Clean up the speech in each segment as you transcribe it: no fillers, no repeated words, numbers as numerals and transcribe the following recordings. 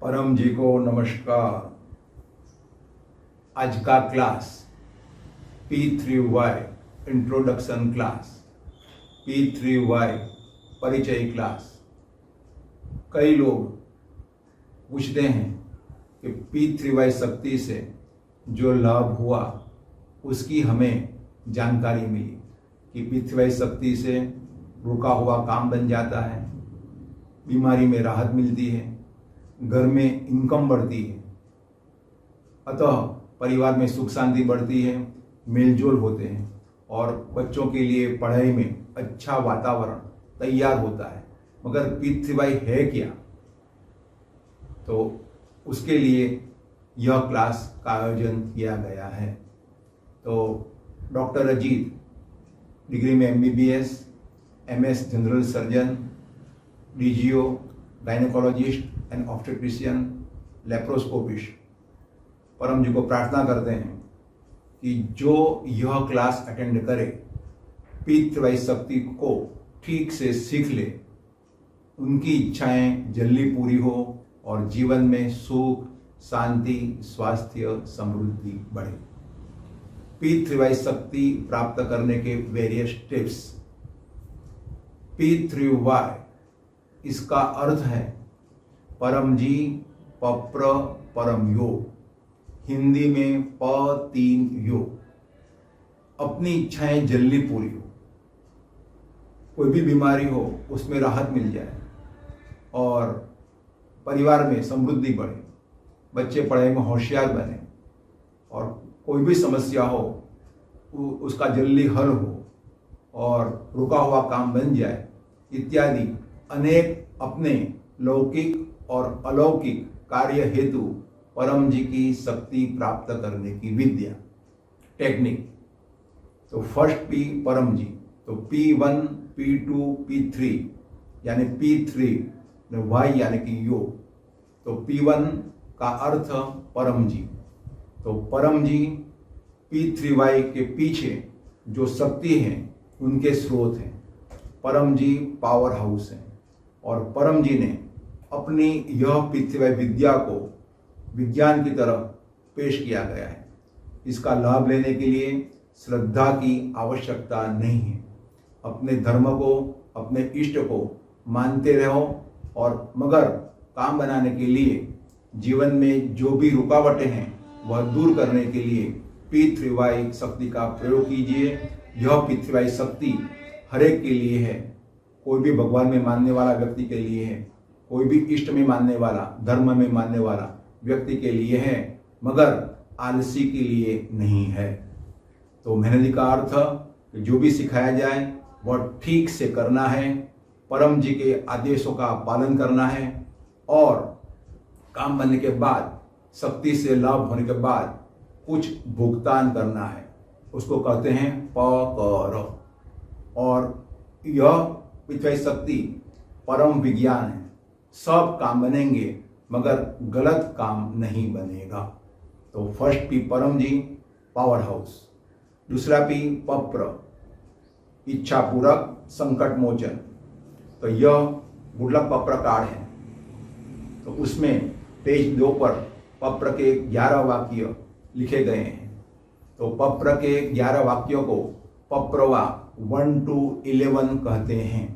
परम जी को नमस्कार। आज का class P3Y introduction class, P3Y परिचय क्लास। कई लोग पूछते हैं कि P3Y शक्ति से जो लाभ हुआ उसकी हमें जानकारी मिली कि P3Y शक्ति से रुका हुआ काम बन जाता है, बीमारी में राहत मिलती है, घर में इनकम बढ़ती है, अतः परिवार में सुख शांति बढ़ती है, मेलजोल होते हैं और बच्चों के लिए पढ़ाई में अच्छा वातावरण तैयार होता है। मगर P3Y है क्या? तो उसके लिए यह क्लास का आयोजन किया गया है। तो डॉक्टर अजीत डिग्री में MBBS, MS general surgeon, DGO, gynaecologist and obstetrician, laparoscopist, Param ji को प्रार्थना करते हैं कि जो यह क्लास अटेंड करे, P3Y शक्ति को ठीक से सीख ले, उनकी इच्छाएं जल्दी पूरी हो और जीवन में सुख, शांति, स्वास्थ्य, समृद्धि बढ़े। P3Y शक्ति प्राप्त करने के वेरियस टिप्स। P3Y इसका अर्थ है परम जी, पप्र, परम योग, हिंदी में P3 योग। अपनी इच्छाएं जल्दी पूरी हो, कोई भी बीमारी हो उसमें राहत मिल जाए और परिवार में समृद्धि बढ़े, बच्चे पढ़ाई में होशियार बने और कोई भी समस्या हो उसका जल्दी हल हो और रुका हुआ काम बन जाए, इत्यादि अनेक अपने लौकिक और अलौकिक कार्य हेतु परम जी की शक्ति प्राप्त करने की विद्या, टेक्निक। तो फर्स्ट P परम जी, तो P1, P2, P3 यानी P3, Y यानी कि योग। तो P1 का अर्थ परम जी। तो परम जी P3Y के पीछे जो शक्ति है उनके स्रोत हैं। परम जी पावर हाउस हैं और परम जी ने अपनी यह P3Y विद्या को विज्ञान की तरह पेश किया गया है। इसका लाभ लेने के लिए श्रद्धा की आवश्यकता नहीं है। अपने धर्म को, अपने इष्ट को मानते रहो और मगर काम बनाने के लिए जीवन में जो भी रुकावटें हैं वह दूर करने के लिए P3Y शक्ति का प्रयोग कीजिए। यह P3Y शक्ति हर एक के लिए है। कोई भी भगवान में मानने वाला व्यक्ति के लिए है, कोई भी इष्ट में मानने वाला, धर्म में मानने वाला व्यक्ति के लिए है, मगर आलसी के लिए नहीं है। तो मेहनती का अर्थ जो भी सिखाया जाए वह ठीक से करना है, परम जी के आदेशों का पालन करना है और काम बनने के बाद, शक्ति से लाभ होने के बाद कुछ भुगतान करना है, उसको कहते हैं पकर। और यह P3Y शक्ति परम विज्ञान है। सब काम बनेंगे मगर गलत काम नहीं बनेगा। तो फर्स्ट P परम जी, पावर हाउस। दूसरा P पप्र, इच्छा पूरक, संकट मोचन। तो यह गुडलक पप्र कार्ड है। तो उसमें पेज 2 पर पप्र के 11 वाक्य लिखे गए हैं। तो पप्र के 11 वाक्यों को पप्रवा 1 to 11 कहते हैं।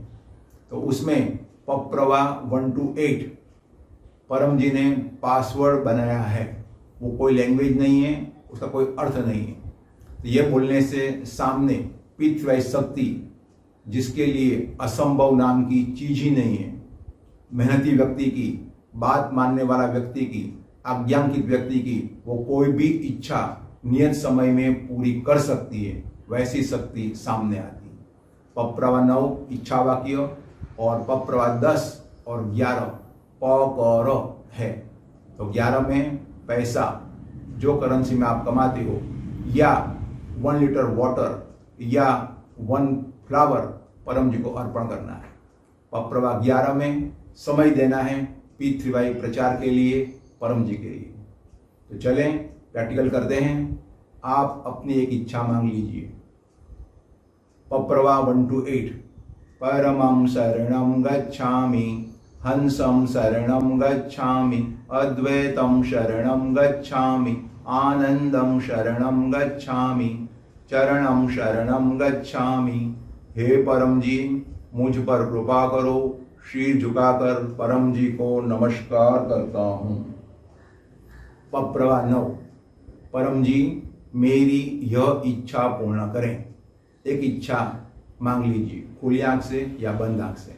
तो उसमें पप्रवा 1 to 8 परम जी ने पासवर्ड बनाया है। वो कोई लैंग्वेज नहीं है, उसका कोई अर्थ नहीं है। तो ये बोलने से सामने P3Y शक्ति, जिसके लिए असंभव नाम की चीज ही नहीं है, मेहनती व्यक्ति की, बात मानने वाला व्यक्ति की, आज्ञांकित व्यक्ति की, वो कोई भी इच्छा नियत समय में पूरी कर सकती है, वैसी शक्ति सामने आती है। पप्रवा 9 इच्छा वाक्य और पप्रवा 10 और 11 पकर है। तो 11 में पैसा, जो करेंसी में आप कमाते हो, या 1 लीटर वाटर या 1 फ्लावर परम जी को अर्पण करना है। पप्रवा 11 में समय देना है P3Y प्रचार के लिए, परम जी के लिए। तो चलें प्रैक्टिकल करते हैं। आप अपनी एक इच्छा मांग लीजिए। पप्रवा 1 to 8, परमं शरणं गच्छामि हंसं शरणं गच्छामि, अद्वैतं शरणं गच्छामि, आनंदं शरणं गच्छामि, चरणं शरणं गच्छामि। हे परम जी, मुझ पर कृपा करो। शीर झुकाकर परम जी को नमस्कार करता हूँ। पप्रवा 9। परम जी, मेरी यह इच्छा पूर्ण करें। एक इच्छा मांग लीजिए, खुली आंख से या बंद आंख से।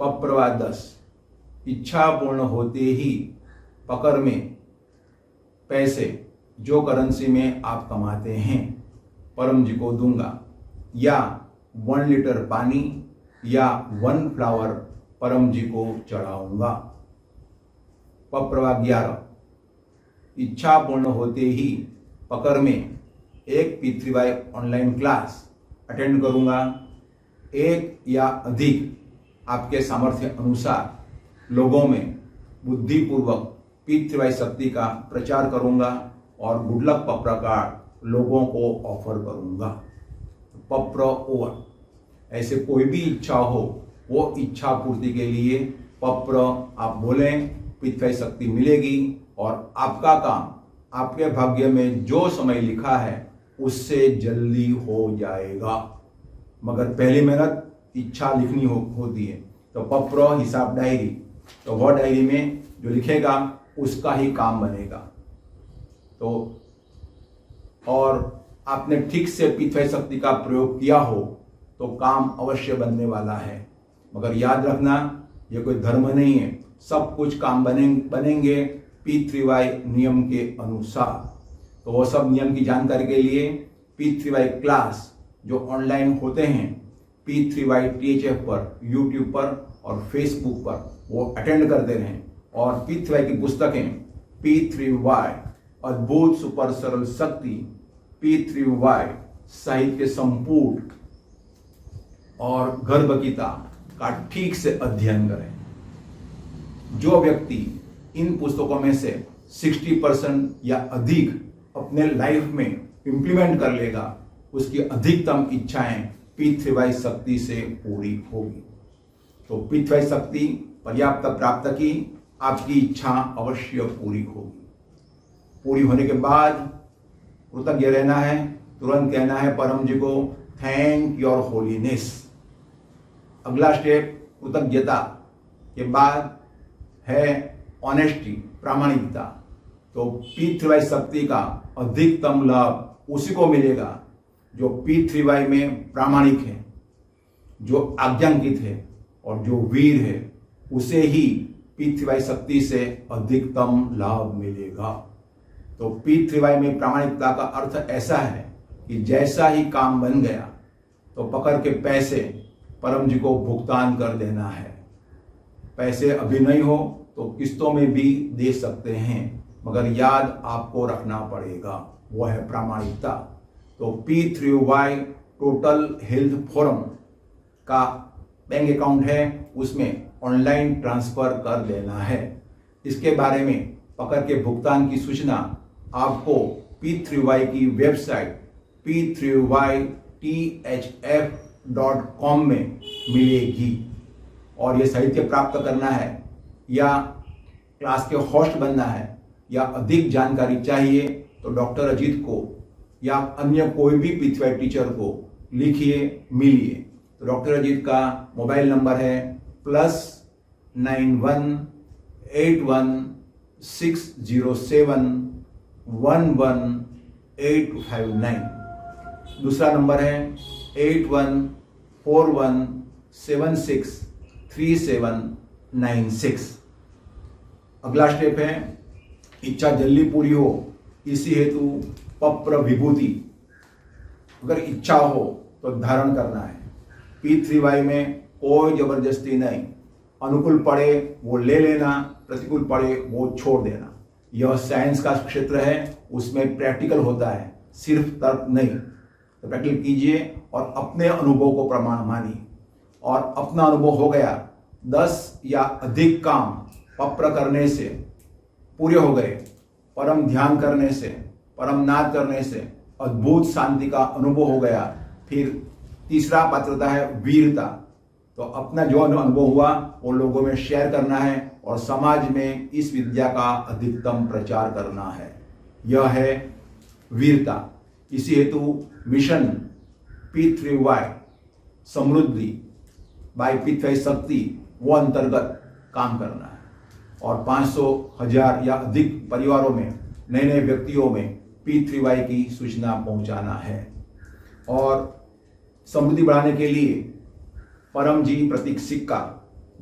पप्रवा 10। इच्छा पूर्ण होते ही पकड़ में पैसे, जो करेंसी में आप कमाते हैं, परम जी को दूंगा, या 1 लीटर पानी या 1 फ्लावर परम जी को चढ़ाऊंगा। पप्रवा 11। इच्छा पूर्ण होते ही पकड़ में एक P3Y ऑनलाइन क्लास अटेंड करूंगा। एक या अधिक आपके सामर्थ्य अनुसार लोगों में बुद्धिपूर्वक P3Y शक्ति का प्रचार करूंगा और गुड लक पप्र कार्ड लोगों को ऑफर करूंगा। पप्र ओवर। ऐसे कोई भी इच्छा हो, वो इच्छा पूर्ति के लिए पप्र आप बोलें, P3Y शक्ति मिलेगी और आपका काम, आपके भाग्य में जो समय लिखा है उससे जल्दी हो जाएगा। मगर पहली मेहनत इच्छा लिखनी होती है। तो पप्र हिसाब डायरी, तो वह डायरी में जो लिखेगा उसका ही काम बनेगा। तो और आपने ठीक से P3Y शक्ति का प्रयोग किया हो तो काम अवश्य बनने वाला है। मगर याद रखना, ये कोई धर्म नहीं है, सब कुछ काम बनेंगे P3Y नियम के अनुसार। तो वो सब नियम की जानकारी के लिए P3Y क्लास जो ऑनलाइन होते हैं P3Y THF पर, यूट्यूब पर और फेसबुक पर, वो अटेंड करते रहें। और P3Y की पुस्तकें P3Y अद्भुत सुपर सरल शक्ति, P3Y साहित्य संपूर्ण और गर्भ गीता का ठीक से अध्ययन करें। जो व्यक्ति इन पुस्तकों में से 60% या अधिक अपने लाइफ में इंप्लीमेंट कर लेगा, उसकी अधिकतम इच्छाएं P3Y शक्ति से पूरी होगी। तो P3Y शक्ति पर्याप्त प्राप्त की, आपकी इच्छा अवश्य पूरी होगी। पूरी होने के बाद कृतज्ञ रहना है, तुरंत कहना है परम जी को थैंक योर होलीनेस। अगला स्टेप कृतज्ञता के बाद है ऑनेस्टी, प्रामाणिकता। तो P3Y शक्ति का अधिकतम लाभ उसी को मिलेगा जो P3Y में प्रामाणिक है, जो आज्ञांकित है और जो वीर है, उसे ही P3Y शक्ति से अधिकतम लाभ मिलेगा। तो P3Y में प्रामाणिकता का अर्थ ऐसा है कि जैसा ही काम बन गया तो पकड़ के पैसे परम जी को भुगतान कर देना है। पैसे अभी नहीं हो तो किस्तों में भी दे सकते हैं, मगर याद आपको रखना पड़ेगा, वो है प्रामाणिकता। तो P3Y टोटल हेल्थ फोरम का बैंक अकाउंट है, उसमें ऑनलाइन ट्रांसफर कर देना है। इसके बारे में पकड़ के भुगतान की सूचना आपको P3Y की वेबसाइट p3ythf.com में मिलेगी। और ये साहित्य प्राप्त करना है या क्लास के होस्ट बनना है या अधिक जानकारी चाहिए तो डॉक्टर अजीत को या अन्य कोई भी P3Y टीचर को लिखिए, मिलिए। तो डॉक्टर अजीत का मोबाइल नंबर है +918160711859। दूसरा नंबर है 8141763796। अगला स्टेप है इच्छा जल्दी पूरी हो, इसी हेतु पप्र विभूति अगर इच्छा हो तो धारण करना है। P3Y में कोई जबरदस्ती नहीं, अनुकूल पड़े वो ले लेना, प्रतिकूल पड़े वो छोड़ देना। यह साइंस का क्षेत्र है, उसमें प्रैक्टिकल होता है, सिर्फ तर्क नहीं। तो प्रैक्टिकल कीजिए और अपने अनुभव को प्रमाण मानिए। और अपना अनुभव हो गया, 10 या अधिक काम पप्र करने से पूरे हो गए परम ध्यान करने से, परम नाद करने से अद्भुत शांति का अनुभव हो गया। फिर तीसरा पात्रता है वीरता। तो अपना जो अनुभव हुआ वो लोगों में शेयर करना है और समाज में इस विद्या का अधिकतम प्रचार करना है। यह है वीरता। इसी हेतु मिशन P3Y समृद्धि बाय P3 शक्ति वो अंतर्गत काम करना है और 500, 1000 या अधिक परिवारों में, नए नए व्यक्तियों में P3Y की सूचना पहुंचाना है। और समृद्धि बढ़ाने के लिए परम जी प्रतीक सिक्का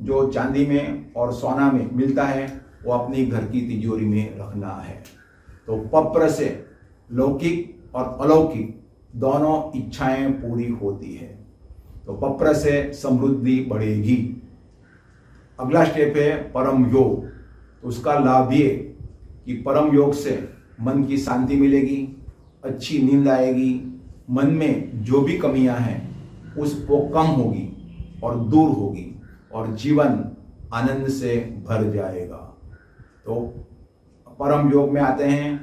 जो चांदी में और सोना में मिलता है वो अपनी घर की तिजोरी में रखना है। तो पप्र से लौकिक और अलौकिक दोनों इच्छाएं पूरी होती है। तो पप्र से समृद्धि बढ़ेगी। अगला स्टेप है परम योग। तो उसका लाभ ये कि परम योग से मन की शांति मिलेगी, अच्छी नींद आएगी, मन में जो भी कमियां हैं वो कम होगी और दूर होगी और जीवन आनंद से भर जाएगा। तो परम योग में आते हैं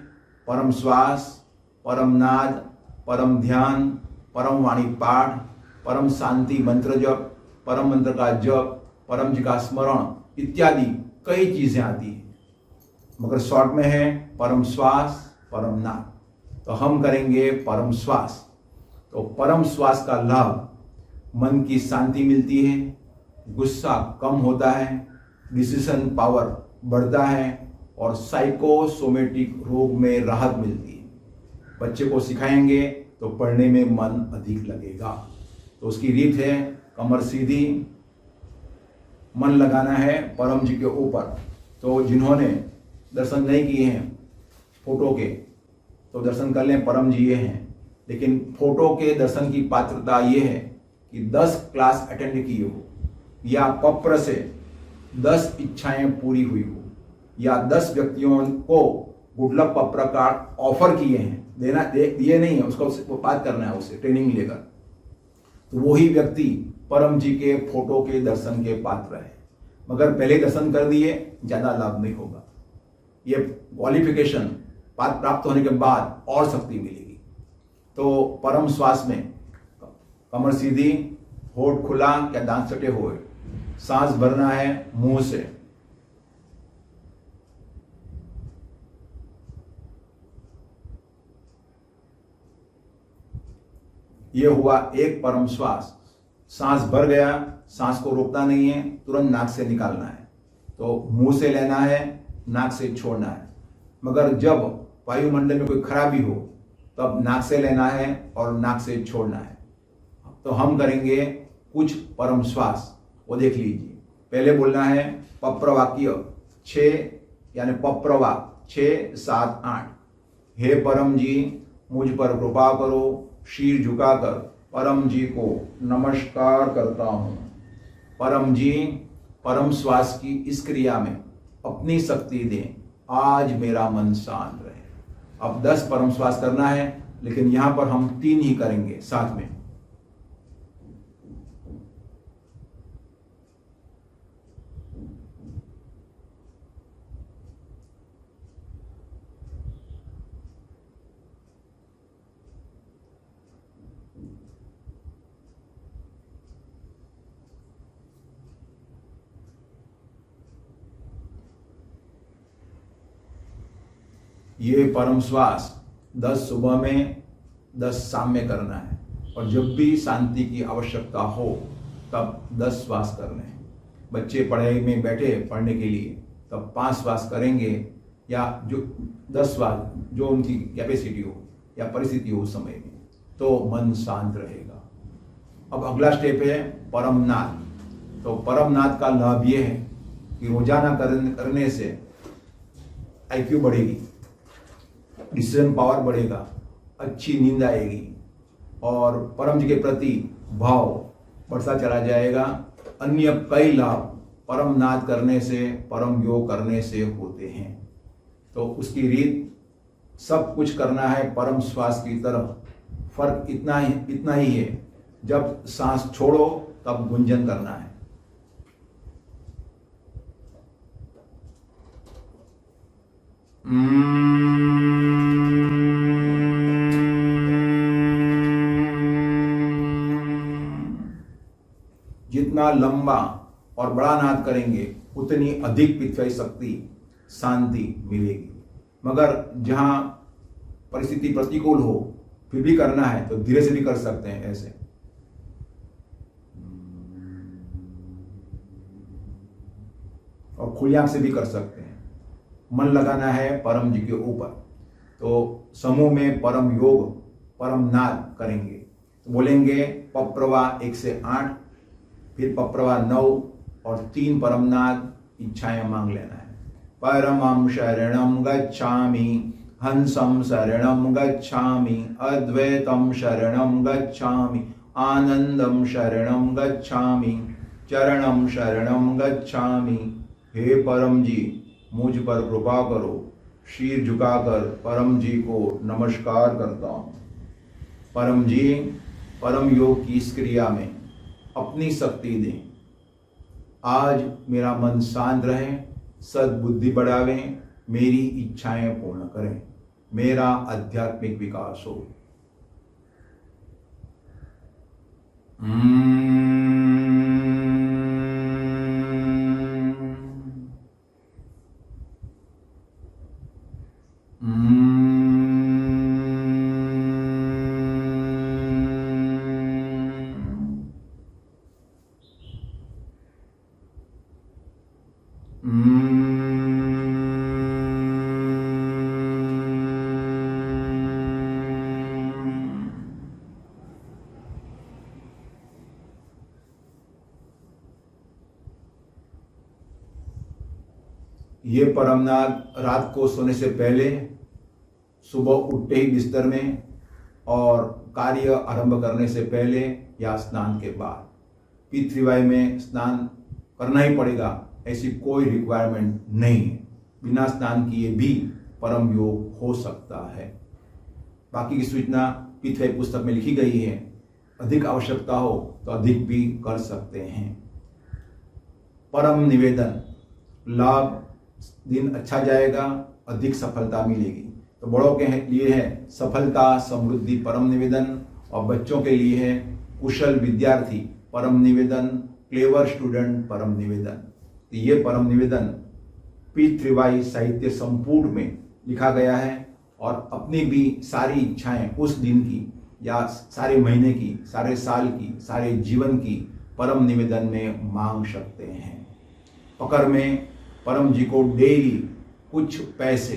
परम श्वास, परम नाद, परम ध्यान, परम वाणी पाठ, परम शांति मंत्र जप, परम मंत्र का जप, परम जी का स्मरण इत्यादि कई चीजें आती हैं, मगर शॉर्ट में है परम श्वास, परम नाद। तो हम करेंगे परम श्वास। तो परम श्वास का लाभ, मन की शांति मिलती है, गुस्सा कम होता है, डिसीजन पावर बढ़ता है और साइकोसोमेटिक रोग में राहत मिलती है। बच्चे को सिखाएंगे तो पढ़ने में मन अधिक लगेगा। तो उसकी रीत है कमर सीधी, मन लगाना है परम जी के ऊपर। तो जिन्होंने दर्शन नहीं किए हैं फोटो के तो दर्शन कर लें, परम जी ये हैं। लेकिन फोटो के दर्शन की पात्रता ये है कि 10 क्लास अटेंड की हो या पप्र से 10 इच्छाएं पूरी हुई हो या 10 व्यक्तियों को गुड लक पप्र कार्ड ऑफर किए हैं, देना दिए नहीं है, उसको बात करना है, उससे ट्रेनिंग लेकर, तो वही व्यक्ति परम जी के फोटो के दर्शन के पात्र है। मगर पहले दर्शन कर दिए ज्यादा लाभ नहीं होगा। ये क्वालिफिकेशन प्राप्त होने के बाद और शक्ति मिलेगी। तो परम श्वास में कमर सीधी, होठ खुला या दांत सटे हुए, सांस भरना है मुंह से। ये हुआ एक परम श्वास। सांस भर गया, सांस को रोकना नहीं है, तुरंत नाक से निकालना है। तो मुंह से लेना है, नाक से छोड़ना है। मगर जब वायुमंडल में कोई खराबी हो तब नाक से लेना है और नाक से छोड़ना है। तो हम करेंगे कुछ परम श्वास, वो देख लीजिए। पहले बोलना है पप्र वाक्य 6 यानी पप्रवा 6, 7, 8। हे परम जी मुझ पर कृपा करो, शीर झुकाकर परम जी को नमस्कार करता हूं। परम जी परम श्वास की इस क्रिया में अपनी शक्ति दें, आज मेरा मन शांत रहे। अब 10 परम श्वास करना है, लेकिन यहां पर हम 3 ही करेंगे साथ में। ये परम श्वास 10 सुबह में, 10 शाम में करना है और जब भी शांति की आवश्यकता हो तब 10 श्वास करने हैं। बच्चे पढ़ाई में बैठे पढ़ने के लिए तब 5 श्वास करेंगे या जो 10 श्वास जो उनकी कैपेसिटी हो या परिस्थिति हो उस समय में, तो मन शांत रहेगा। अब अगला स्टेप है परम नाद। तो परम नाद का लाभ ये है कि रोजाना करने से IQ बढ़ेगी, डिसीजन पावर बढ़ेगा, अच्छी नींद आएगी और परम जी के प्रति भाव बढ़ता चला जाएगा। अन्य कई लाभ परम नाद करने से, परम योग करने से होते हैं। तो उसकी रीत सब कुछ करना है परम श्वास की तरफ। फर्क इतना ही है, जब सांस छोड़ो तब गुंजन करना है। जितना लंबा और बड़ा नाद करेंगे उतनी अधिक पृथ्वी शक्ति शांति मिलेगी। मगर जहां परिस्थिति प्रतिकूल हो फिर भी करना है तो धीरे से भी कर सकते हैं, ऐसे। और खुली आंख से भी कर सकते हैं। मन लगाना है परम जी के ऊपर। तो समूह में परम योग परम नाद करेंगे तो बोलेंगे पप्रवा 1 से 8, फिर पप्रवा 9 और 3 परम नाद इच्छाएं मांग लेना है। परमं शरणं गच्छामि, हंसं शरणं गच्छामि, अद्वैतं शरणं गच्छामि, आनंदं शरणं गच्छामि, चरणं शरणं गच्छामि। हे परम जी मुझ पर कृपा करो। शीर झुकाकर परम जी को नमस्कार करता हूँ। परम जी परम योग की इस क्रिया में अपनी शक्ति दें। आज मेरा मन शांत रहे, सद्बुद्धि बढ़ावे, मेरी इच्छाएं पूर्ण करें, मेरा आध्यात्मिक विकास हो। ये परमनाद रात को सोने से पहले, सुबह उठते ही बिस्तर में और कार्य आरंभ करने से पहले या स्नान के बाद। पृथ्वी में स्नान करना ही पड़ेगा, ऐसी कोई रिक्वायरमेंट नहीं है। बिना स्नान किए भी परम योग हो सकता है। बाकी की सूचना पृथ्वी पुस्तक में लिखी गई है। अधिक आवश्यकता हो तो अधिक भी कर सकते हैं। परम निवेदन, लाभ, दिन अच्छा जाएगा, अधिक सफलता मिलेगी। तो बड़ों के लिए है सफलता समृद्धि परम निवेदन, और बच्चों के लिए है कुशल विद्यार्थी परम निवेदन, क्लेवर स्टूडेंट परम निवेदन। तो ये परम निवेदन पृथ्वी साहित्य संपूर्ण में लिखा गया है। और अपनी भी सारी इच्छाएं उस दिन की या सारे महीने की, सारे साल की, सारे जीवन की परम निवेदन में मांग सकते हैं। पकड़ में परम जी को डेली कुछ पैसे,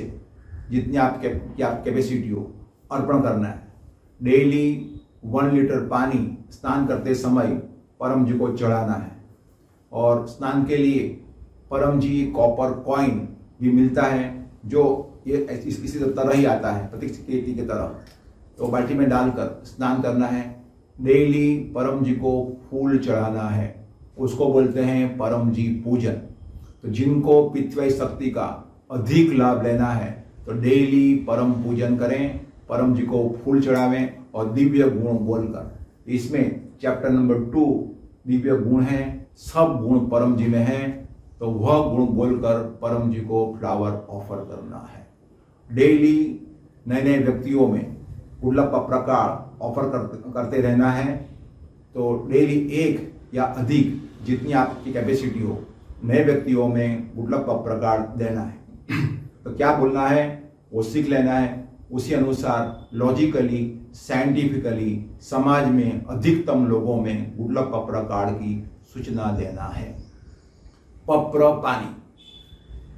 जितनी आपके कैपेसिटी हो, अर्पण करना है। डेली 1 लीटर पानी स्नान करते समय परम जी को चढ़ाना है। और स्नान के लिए परम जी कॉपर कॉइन भी मिलता है, जो ये इसी तरह ही आता है, प्रतीक की तरह। तो बाल्टी में डालकर स्नान करना है। डेली परम जी को फूल चढ़ाना है, उसको बोलते हैं परम जी पूजन। तो जिनको पृथ्वी शक्ति का अधिक लाभ लेना है तो डेली परम पूजन करें, परम जी को फूल चढ़ावें और दिव्य गुण बोलकर। इसमें चैप्टर नंबर 2 दिव्य गुण है, सब गुण परम जी में हैं, तो वह गुण बोलकर परम जी को फ्लावर ऑफर करना है। डेली नए नए व्यक्तियों में गुडलक का प्रकार ऑफर करते रहना है। तो डेली 1 या अधिक, जितनी आपकी कैपेसिटी हो, नए व्यक्तियों में गुडलक का प्रकार देना है। तो क्या बोलना है वो सीख लेना है, उसी अनुसार लॉजिकली साइंटिफिकली समाज में अधिकतम लोगों में गुडलक का प्रकार की सूचना देना है। पप्र पानी,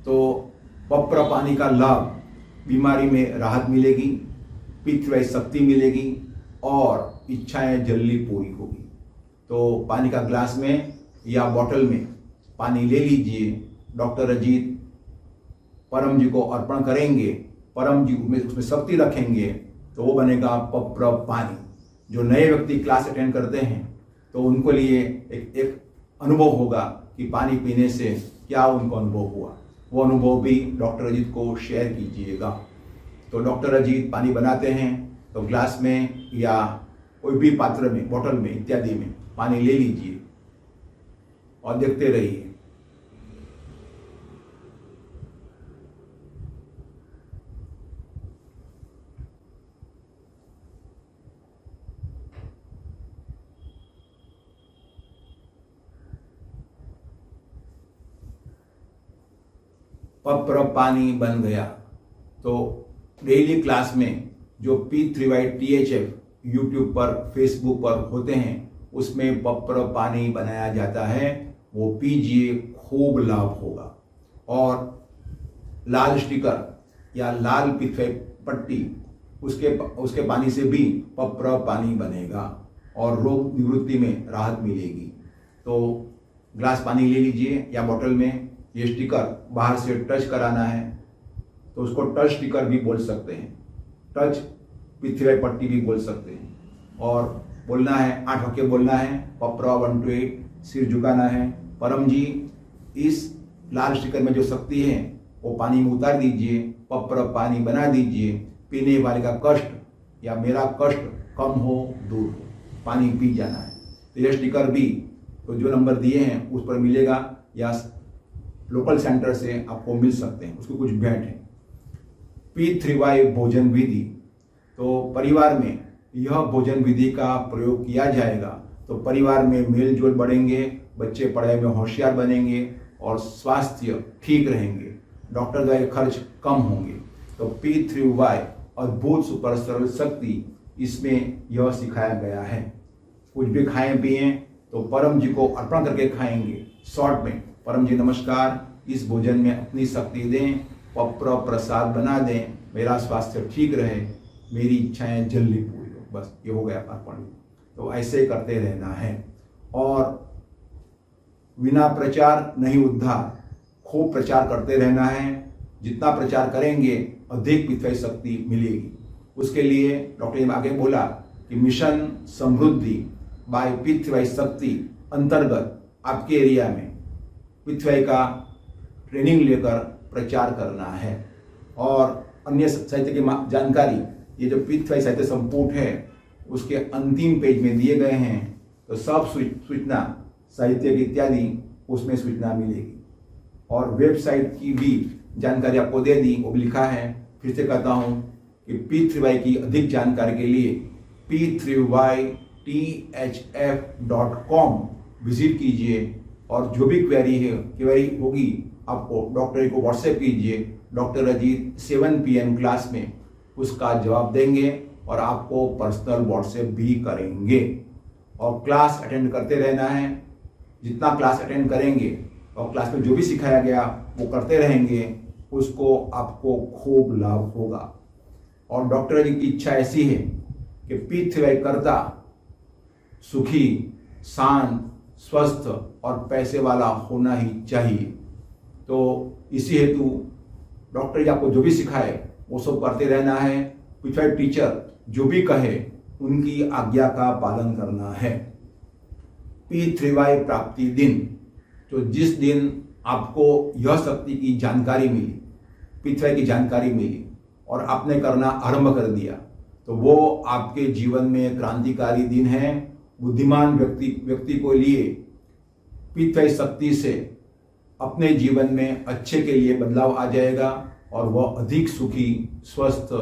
तो पप्र पानी का लाभ, बीमारी में राहत मिलेगी, पृथ्वी शक्ति मिलेगी और इच्छाएं जल्दी पूरी होगी। तो पानी का ग्लास में या बोतल में पानी ले लीजिए। डॉक्टर अजीत परम जी को अर्पण करेंगे, परम जी उसमें शक्ति रखेंगे, तो वो बनेगा पप्र पानी। जो नए व्यक्ति क्लास अटेंड करते हैं तो उनको लिए एक अनुभव होगा कि पानी पीने से क्या उनको अनुभव हुआ। वो अनुभव भी डॉक्टर अजीत को शेयर कीजिएगा। तो डॉक्टर अजीत पानी बनाते हैं तो ग्लास में या कोई भी पात्र में, बोतल में इत्यादि में पानी ले लीजिए और देखते रहिए। पप्र पानी बन गया। तो डेली क्लास में जो P3YTHF यूट्यूब पर, फेसबुक पर होते हैं उसमें पप्र पानी बनाया जाता है, वो पीजिए, खूब लाभ होगा। और लाल स्टिकर या लाल पिथ्वी पट्टी उसके पानी से भी पप्र पानी बनेगा और रोग निवृत्ति में राहत मिलेगी। तो ग्लास पानी ले लीजिए या बोतल में, ये स्टिकर बाहर से टच कराना है तो उसको टच स्टिकर भी बोल सकते हैं, टच पिथ्वी पट्टी भी बोल सकते हैं। और बोलना है, 8 होके बोलना है, पप्र 1 to 8, सिर झुकाना है। परम जी, इस लाल स्टिकर में जो शक्ति है वो पानी में उतार दीजिए, पप्र पानी बना दीजिए, पीने वाले का कष्ट या मेरा कष्ट कम हो, दूर हो, पानी पी जाना है। तो यह स्टिकर भी तो जो नंबर दिए हैं उस पर मिलेगा या लोकल सेंटर से आपको मिल सकते हैं, उसको कुछ भेंट है। P3Y भोजन विधि, तो परिवार में यह भोजन विधि का प्रयोग किया जाएगा तो परिवार में मेल जोल बढ़ेंगे, बच्चे पढ़ाई में होशियार बनेंगे और स्वास्थ्य ठीक रहेंगे, डॉक्टर दवाई के खर्च कम होंगे। तो P3Y अद्भुत सुपर सरल शक्ति, इसमें यह सिखाया गया है। कुछ भी खाएं पिएं तो परम जी को अर्पण करके खाएंगे। शॉर्ट में, परम जी नमस्कार, इस भोजन में अपनी शक्ति दें, पप्र प्रसाद बना दें, मेरा स्वास्थ्य ठीक रहे, मेरी इच्छाएं जल्दी पूरी हो, बस ये हो गया अर्पण। तो ऐसे करते रहना है। और बिना प्रचार नहीं उद्धार, खूब प्रचार करते रहना है। जितना प्रचार करेंगे अधिक पिथ्वी शक्ति मिलेगी। उसके लिए डॉक्टर ने आगे बोला कि मिशन समृद्धि बाय पिथ्वी शक्ति अंतर्गत आपके एरिया में पिथ्वी का ट्रेनिंग लेकर प्रचार करना है। और अन्य साहित्य की जानकारी, ये जो पिथ्वी साहित्य संपुट है उसके अंतिम पेज में दिए गए हैं, तो सब सूचना साहित्य इत्यादि उसमें सूचना मिलेगी। और वेबसाइट की भी जानकारी आपको दे दी, वो भी लिखा है। फिर से कहता हूँ कि P3Y की अधिक जानकारी के लिए P3YTHF.com विजिट कीजिए और जो भी क्वेरी होगी आपको डॉक्टर को व्हाट्सएप कीजिए। डॉक्टर अजीत 7 PM क्लास में उसका जवाब देंगे और आपको पर्सनल व्हाट्सएप भी करेंगे। और क्लास अटेंड करते रहना है। जितना क्लास अटेंड करेंगे और क्लास में जो भी सिखाया गया वो करते रहेंगे, उसको आपको खूब लाभ होगा। और डॉक्टर जी की इच्छा ऐसी है कि P3Y कर्ता सुखी, शांत, स्वस्थ और पैसे वाला होना ही चाहिए। तो इसी हेतु डॉक्टर जी आपको जो भी सिखाए वो सब करते रहना है। P3Y टीचर जो भी कहे उनकी आज्ञा का पालन करना है। P3Y प्राप्ति दिन, तो जिस दिन आपको यह शक्ति की जानकारी मिली, P3Y की जानकारी मिली और आपने करना आरंभ कर दिया, तो वो आपके जीवन में क्रांतिकारी दिन है। बुद्धिमान व्यक्ति को लिए P3Y शक्ति से अपने जीवन में अच्छे के लिए बदलाव आ जाएगा और वह अधिक सुखी, स्वस्थ,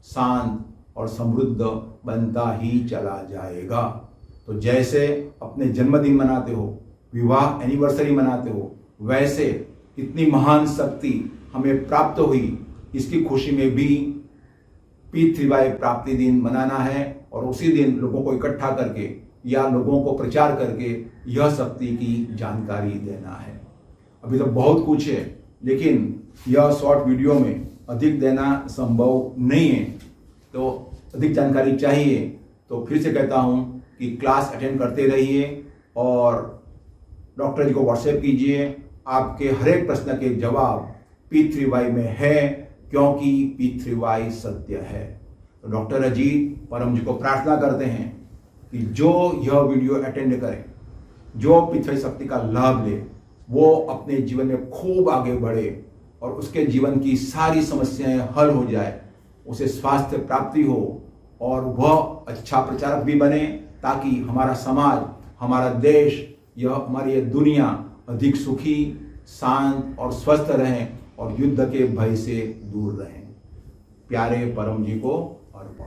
शांत और समृद्ध बनता ही चला जाएगा। तो जैसे अपने जन्मदिन मनाते हो, विवाह एनिवर्सरी मनाते हो, वैसे इतनी महान शक्ति हमें प्राप्त हुई, इसकी खुशी में भी P3Y प्राप्ति दिन मनाना है। और उसी दिन लोगों को इकट्ठा करके या लोगों को प्रचार करके यह शक्ति की जानकारी देना है। अभी तो बहुत कुछ है, लेकिन यह शॉर्ट वीडियो में अधिक देना संभव नहीं है। तो अधिक जानकारी चाहिए तो फिर से कहता हूँ कि क्लास अटेंड करते रहिए और डॉक्टर जी को व्हाट्सएप कीजिए। आपके हर एक प्रश्न के जवाब P3Y में है, क्योंकि P3Y सत्य है। तो डॉक्टर अजीत परम जी को प्रार्थना करते हैं कि जो यह वीडियो अटेंड करे, जो P3Y शक्ति का लाभ ले, वो अपने जीवन में खूब आगे बढ़े और उसके जीवन की सारी समस्याएं हल हो जाए, उसे स्वास्थ्य प्राप्ति हो और वह अच्छा प्रचारक भी बने, ताकि हमारा समाज, हमारा देश, हमारी यह दुनिया अधिक सुखी, शांत और स्वस्थ रहें और युद्ध के भय से दूर रहें। प्यारे परम जी को अर्पण।